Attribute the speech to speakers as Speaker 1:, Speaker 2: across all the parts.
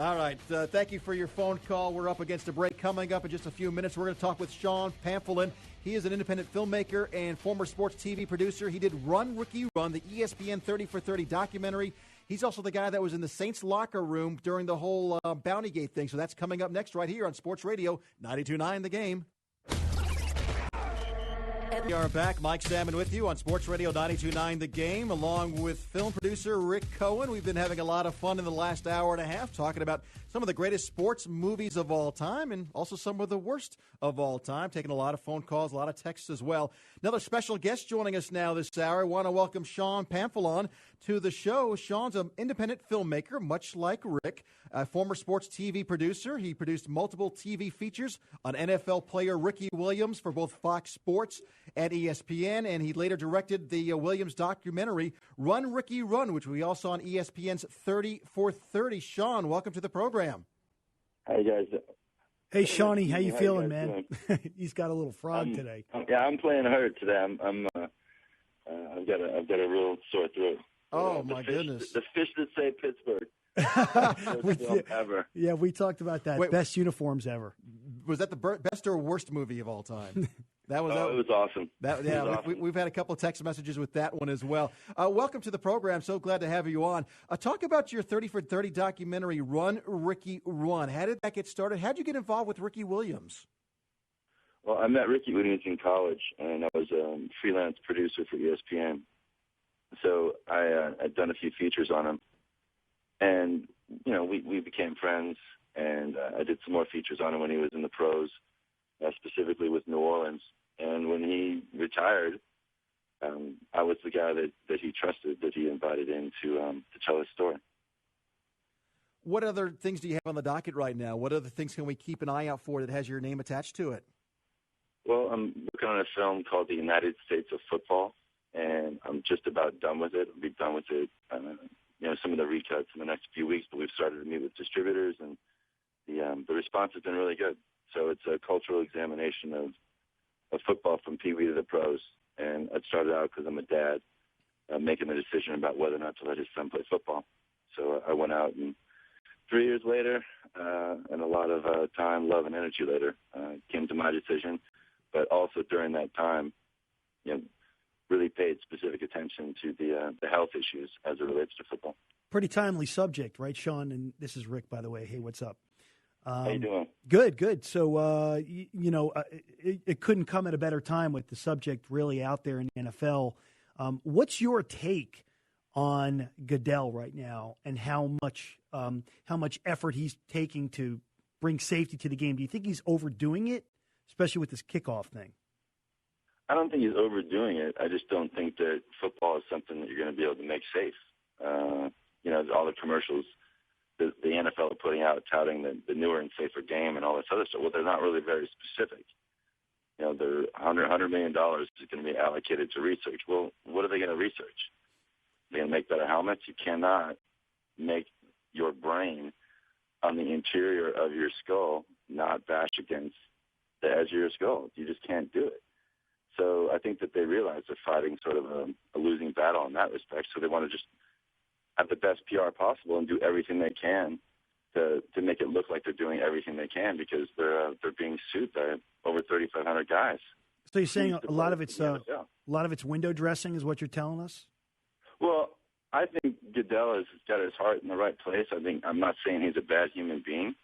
Speaker 1: All right. Thank you for your phone call. We're up against a break. Coming up in just a few minutes, we're going to talk with Sean Pamphilon. He is an independent filmmaker and former sports TV producer. He did Run, Rookie, Run, the ESPN 30 for 30 documentary. He's also the guy that was in the Saints locker room during the whole Bountygate thing. So that's coming up next right here on Sports Radio 92.9 The Game. We are back. Mike Salmon with you on Sports Radio 92.9 The Game, along with film producer Rick Cohen. We've been having a lot of fun in the last hour and a half talking about some of the greatest sports movies of all time and also some of the worst of all time, taking a lot of phone calls, a lot of texts as well. Another special guest joining us now this hour. I want to welcome Sean Pamphilon to the show. Sean's an independent filmmaker, much like Rick, a former sports TV producer. He produced multiple TV features on NFL player Ricky Williams for both Fox Sports and ESPN, and he later directed the Williams documentary Run, Ricky, Run, which we all saw on ESPN's 30 for 30. Sean, welcome to the program.
Speaker 2: How you guys?
Speaker 3: Hey, Shawnee, how you feeling, man? He's got a little frog today.
Speaker 2: I'm playing hurt today. I've got a real sore throat.
Speaker 1: Oh my goodness!
Speaker 2: The fish that say Pittsburgh. Ever.
Speaker 3: Yeah, we talked about that.
Speaker 1: Wait,
Speaker 3: best uniforms ever.
Speaker 1: Was that the best or worst movie of all time?
Speaker 2: It was awesome.
Speaker 1: We've had a couple of text messages with that one as well. Welcome to the program. So glad to have you on. Talk about your 30 for 30 documentary, Run, Ricky, Run. How did that get started? How did you get involved with Ricky Williams?
Speaker 2: Well, I met Ricky Williams in college, and I was a freelance producer for ESPN. So I had done a few features on him. And, we became friends, and I did some more features on him when he was in the pros, specifically with New Orleans. And when he retired, I was the guy that he trusted, that he invited in to tell his story.
Speaker 1: What other things do you have on the docket right now? What other things can we keep an eye out for that has your name attached to it?
Speaker 2: Well, I'm working on a film called The United States of Football, and I'm just about done with it. I'll be done with it, some of the recuts in the next few weeks, but we've started to meet with distributors, and the response has been really good. So it's a cultural examination of football from Pee Wee to the pros. And it started out because I'm a dad making the decision about whether or not to let his son play football. So I went out, and 3 years later, and a lot of time, love, and energy later, came to my decision. But also during that time, really paid specific attention to the health issues as it relates to football.
Speaker 3: Pretty timely subject, right, Sean? And this is Rick, by the way. Hey, what's up?
Speaker 2: How you doing?
Speaker 3: Good. So, it couldn't come at a better time with the subject really out there in the NFL. What's your take on Goodell right now and how much effort he's taking to bring safety to the game? Do you think he's overdoing it, especially with this kickoff thing?
Speaker 2: I don't think he's overdoing it. I just don't think that football is something that you're going to be able to make safe. All the commercials the NFL are putting out touting the newer and safer game and all this other stuff. Well, they're not really very specific. They're $100 million is going to be allocated to research. Well, what are they going to research? They're going to make better helmets? You cannot make your brain on the interior of your skull not bash against the edge of your skull. You just can't do it. So I think that they realize they're fighting sort of a losing battle in that respect. So they want to just have the best PR possible and do everything they can to make it look like they're doing everything they can because they're being sued by over 3,500 guys.
Speaker 3: So you're saying a lot of it's window dressing is what you're telling us?
Speaker 2: Well, I think Goodell has got his heart in the right place. I'm not saying he's a bad human being,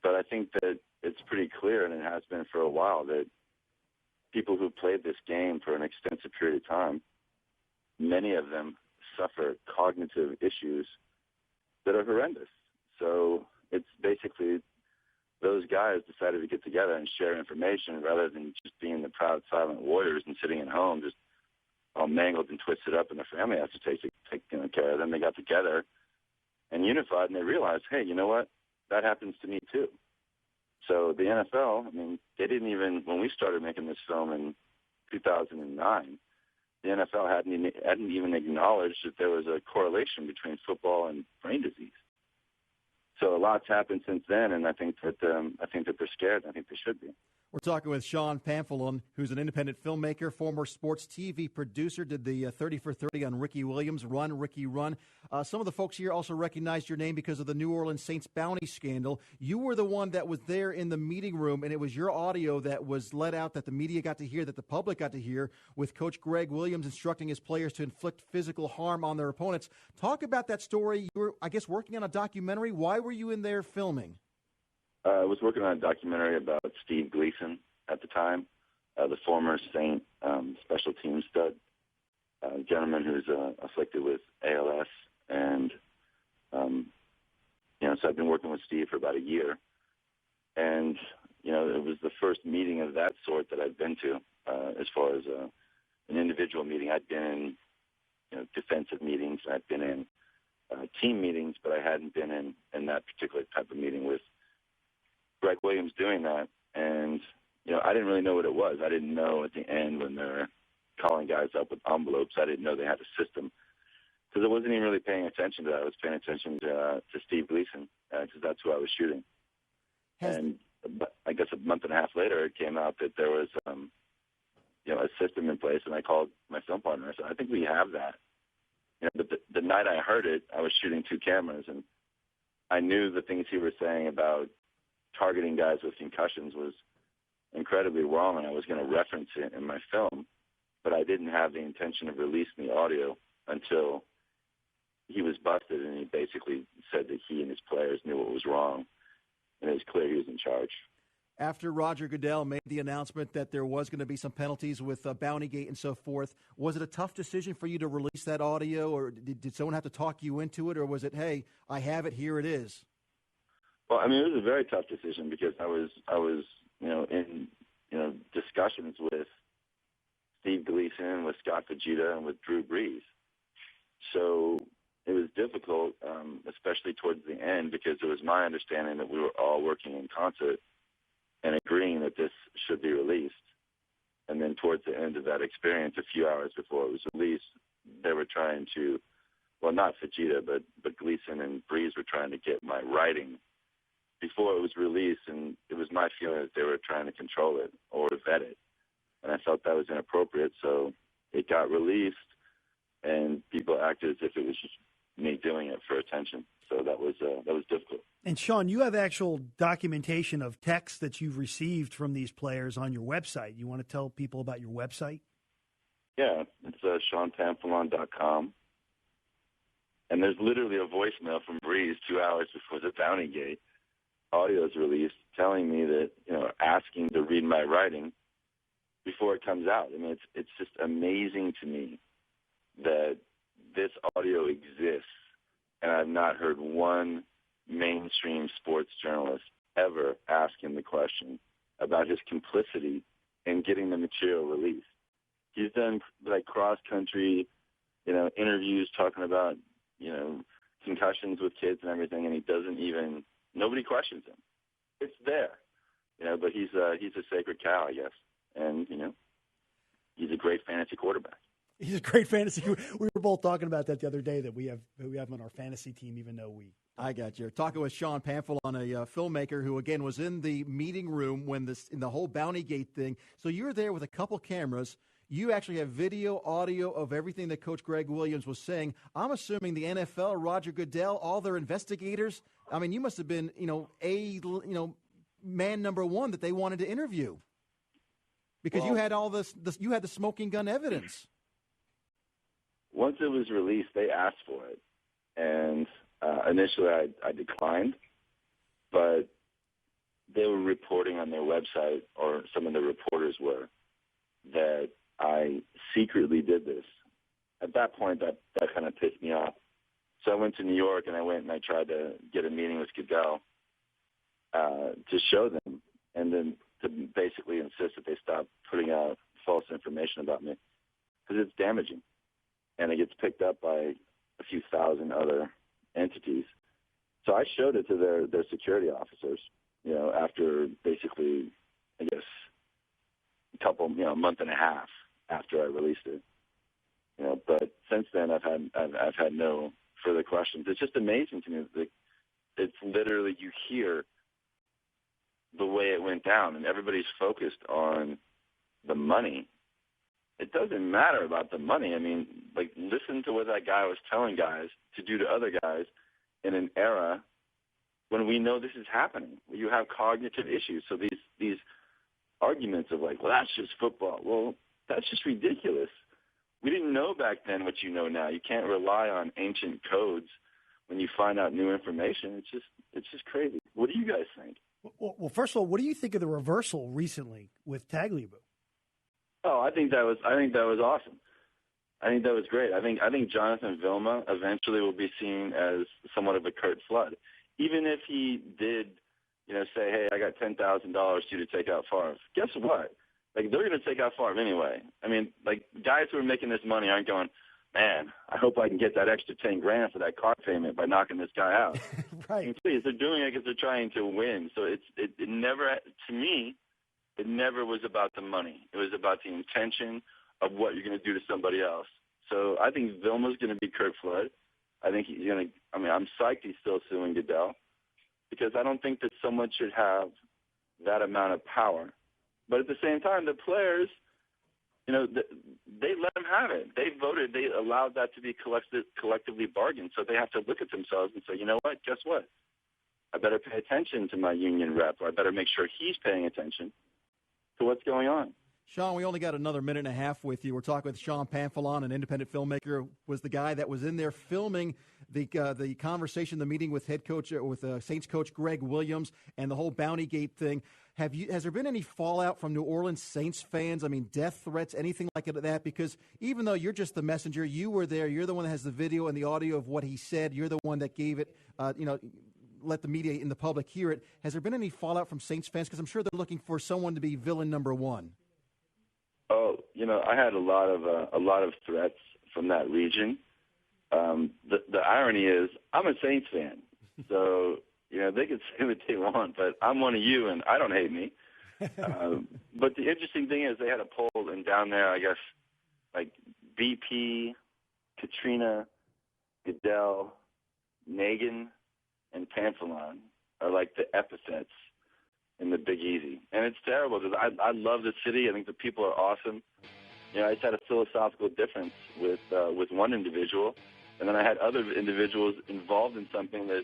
Speaker 2: but I think that it's pretty clear, and it has been for a while, that people who played this game for an extensive period of time, many of them suffer cognitive issues that are horrendous. So it's basically those guys decided to get together and share information rather than just being the proud, silent warriors and sitting at home just all mangled and twisted up, and their family has to take care of them. They got together and unified, and they realized, hey, you know what? That happens to me too. So the NFL, they didn't even, when we started making this film in 2009, the NFL hadn't even acknowledged that there was a correlation between football and brain disease. So a lot's happened since then, and I think that they're scared. I think they should be.
Speaker 1: We're talking with Sean Pamphilon, who's an independent filmmaker, former sports TV producer, did the 30 for 30 on Ricky Williams, Run, Ricky, Run. Some of the folks here also recognized your name because of the New Orleans Saints bounty scandal. You were the one that was there in the meeting room, and it was your audio that was let out that the media got to hear, that the public got to hear, with Coach Greg Williams instructing his players to inflict physical harm on their opponents. Talk about that story. You were, I guess, working on a documentary. Why were you in there filming?
Speaker 2: I was working on a documentary about Steve Gleason at the time, the former Saint special teams stud, a gentleman who's afflicted with ALS. And, so I've been working with Steve for about a year. And, it was the first meeting of that sort that I've been to as far as an individual meeting. I'd been in, defensive meetings. I'd been in team meetings, but I hadn't been in that particular type of meeting with Greg Williams doing that. And, I didn't really know what it was. I didn't know at the end when they're calling guys up with envelopes, I didn't know they had a system. Because I wasn't even really paying attention to that. I was paying attention to Steve Gleason, because that's who I was shooting. And I guess a month and a half later, it came out that there was, a system in place, and I called my film partner. I said, I think we have that. But the night I heard it, I was shooting 2 cameras, and I knew the things he was saying about targeting guys with concussions was incredibly wrong, and I was going to reference it in my film, but I didn't have the intention of releasing the audio until he was busted, and he basically said that he and his players knew what was wrong, and it was clear he was in charge.
Speaker 1: After Roger Goodell made the announcement that there was going to be some penalties with Bountygate and so forth, was it a tough decision for you to release that audio, or did someone have to talk you into it, or was it, hey, I have it, here it is?
Speaker 2: Well, it was a very tough decision because I was in discussions with Steve Gleason, with Scott Fajita, and with Drew Brees. So it was difficult, especially towards the end, because it was my understanding that we were all working in concert and agreeing that this should be released. And then towards the end of that experience, a few hours before it was released, they were trying to, well, not Fajita, but Gleason and Brees were trying to get my writing before it was released, and it was my feeling that they were trying to control it or to vet it. And I felt that was inappropriate, so it got released, and people acted as if it was just me doing it for attention. So that was difficult. And
Speaker 3: Sean, you have actual documentation of texts that you've received from these players on your website. You want to tell people about your website?
Speaker 2: Yeah, it's SeanPamphilon.com. And there's literally a voicemail from Brees 2 hours before the Bountygate audio is released telling me that, asking to read my writing before it comes out. It's just amazing to me that this audio exists, and I've not heard one mainstream sports journalist ever ask him the question about his complicity in getting the material released. He's done cross-country, interviews talking about, concussions with kids and everything, and he doesn't even, nobody questions him. It's there, but he's a sacred cow, I guess. And, he's a great fantasy quarterback.
Speaker 3: He's a great fantasy. We were both talking about that the other day, that we have on our fantasy team, even though we.
Speaker 1: I got you. Talking with Sean Pamphilon, a filmmaker who, again, was in the meeting room when in the whole Bountygate thing. So you were there with a couple cameras. You actually have video, audio of everything that Coach Greg Williams was saying. I'm assuming the NFL, Roger Goodell, all their investigators. You must have been, man number one that they wanted to interview, because you had all this. You had the smoking gun evidence.
Speaker 2: Once it was released, they asked for it, and initially I declined, but they were reporting on their website, or some of the reporters were, that I secretly did this. At that point, that kind of pissed me off. So I went to New York, and I tried to get a meeting with Goodell to show them, and then to basically insist that they stop putting out false information about me, because it's damaging, and it gets picked up by a few thousand other entities. So I showed it to their security officers, after basically, I guess, a month and a half after I released it. But since then I've had no further questions. It's just amazing to me. It's literally, you hear the way it went down and everybody's focused on the money, it doesn't matter about the money. I mean, like, listen to what that guy was telling guys to do to other guys in an era when we know this is happening, where you have cognitive issues. So these arguments of like, well, that's just football. Well, that's just ridiculous. We didn't know back then what you know now. You can't rely on ancient codes when you find out new information. It's just crazy. What do you guys think?
Speaker 3: Well, first of all, what do you think of the reversal recently with Tagliabue?
Speaker 2: Oh, I think that was awesome. I think that was great. I think Jonathan Vilma eventually will be seen as somewhat of a Kurt Flood, even if he did, say, hey, I got $10,000 to you to take out Favre. Guess what? Like, they're going to take out Favre anyway. I mean, like, guys who are making this money aren't going, man, I hope I can get that extra $10,000 for that car payment by knocking this guy out.
Speaker 3: Right.
Speaker 2: And please, they're doing it because they're trying to win. So it never, to me, it never was about the money. It was about the intention of what you're going to do to somebody else. So I think Vilma's going to be Kurt Flood. I think he's going to – I mean, I'm psyched he's still suing Goodell because I don't think that someone should have that amount of power. But at the same time, the players, they let them have it. They voted. They allowed that to be collectively bargained. So they have to look at themselves and say, you know what, guess what? I better pay attention to my union rep, or I better make sure he's paying attention to what's going on.
Speaker 1: Sean, we only got another minute and a half with you. We're talking with Sean Pamphilon, an independent filmmaker, was the guy that was in there filming the conversation, the meeting with head coach, with Saints coach Greg Williams, and the whole Bountygate thing. Has there been any fallout from New Orleans Saints fans? I mean, death threats, anything like that? Because even though you're just the messenger, you were there. You're the one that has the video and the audio of what he said. You're the one that gave it, let the media and the public hear it. Has there been any fallout from Saints fans? Because I'm sure they're looking for someone to be villain number one.
Speaker 2: Oh, I had a lot of threats from that region. The irony is I'm a Saints fan, so they can say what they want, but I'm one of you, and I don't hate me. But the interesting thing is they had a poll, and down there, I guess, like BP, Katrina, Goodell, Nagin, and Pamphilon are like the epithets in the Big Easy. And it's terrible because I love the city. I think the people are awesome. I just had a philosophical difference with one individual, and then I had other individuals involved in something that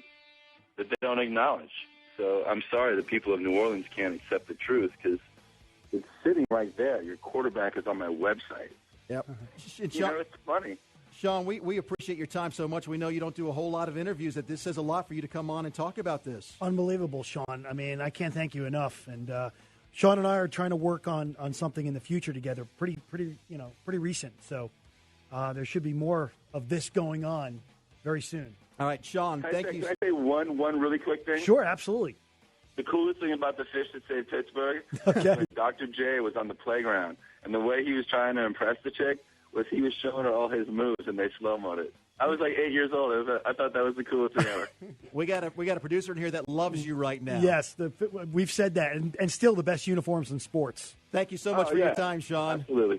Speaker 2: they don't acknowledge. So I'm sorry the people of New Orleans can't accept the truth because it's sitting right there. Your quarterback is on my website.
Speaker 1: Yep.
Speaker 2: It's funny.
Speaker 1: Sean, we appreciate your time so much. We know you don't do a whole lot of interviews. That this says a lot for you to come on and talk about this.
Speaker 3: Unbelievable, Sean. I mean, I can't thank you enough. And Sean and I are trying to work on something in the future together. Pretty recent. So there should be more of this going on very soon.
Speaker 1: All right, Sean. Thank you.
Speaker 2: Can I say one really quick thing?
Speaker 3: Sure, absolutely.
Speaker 2: The coolest thing about the fish that saved Pittsburgh,
Speaker 3: okay.
Speaker 2: when Dr. J was on the playground, and the way he was trying to impress the chick was he was showing her all his moves, and they slow-moed it. I was like 8 years old. I thought that was the coolest thing ever.
Speaker 1: We got a producer in here that loves you right now.
Speaker 3: Yes, we've said that, and still the best uniforms in sports.
Speaker 1: Thank you so much for your time, Sean.
Speaker 2: Absolutely.